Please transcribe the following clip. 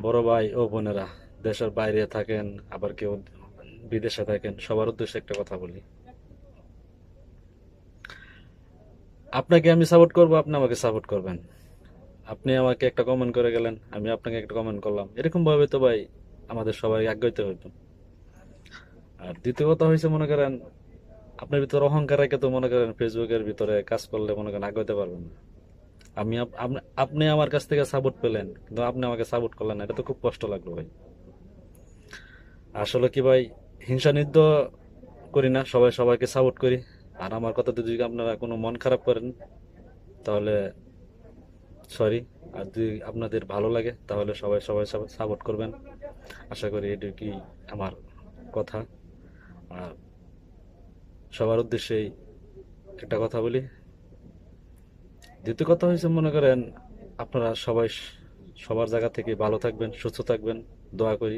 বড় ভাই ও বোনেরা, দেশের বাইরে থাকেন, আবার কেউ বিদেশে থাকেন, সবার উদ্দেশ্যে একটা কথা বলি। আপনাকে আমি সাপোর্ট করব, আপনি আমাকে সাপোর্ট করবেন। আপনি আমাকে একটা কমেন্ট করে গেলেন, আমি আপনাকে একটা কমেন্ট করলাম, এরকম ভাবে তো ভাই আমাদের সবাই আগাইতে হইতো। আর দ্বিতীয় কথা হয়েছে, মনে করেন আপনার ভিতরে অহংকার রেখে তো মনে করেন ফেসবুকের ভিতরে কাজ করলে মনে করেন আগাইতে পারবেন না। আপনি আমার কাছ থেকে সাপোর্ট পেলেন, কিন্তু আপনি আমাকে সাপোর্ট করলেন না, এটা তো খুব কষ্ট লাগলো ভাই। আসলে কি ভাই, হিংসা নির্দ করি না, সবাই সবাইকে সাপোর্ট করি। আর আমার কথাতে যদি আপনারা কোনো মন খারাপ করেন তাহলে সরি। আর যদি আপনাদের ভালো লাগে তাহলে সবাই সবাই সাপোর্ট করবেন। আশা করি এটুকুই আমার কথা। আর সবার উদ্দেশ্যেই একটা কথা বলি। দ্বিতীয় কথা হয়েছে, মনে করেন আপনারা সবাই সবার জায়গা থেকে ভালো থাকবেন, সুস্থ থাকবেন, দোয়া করি।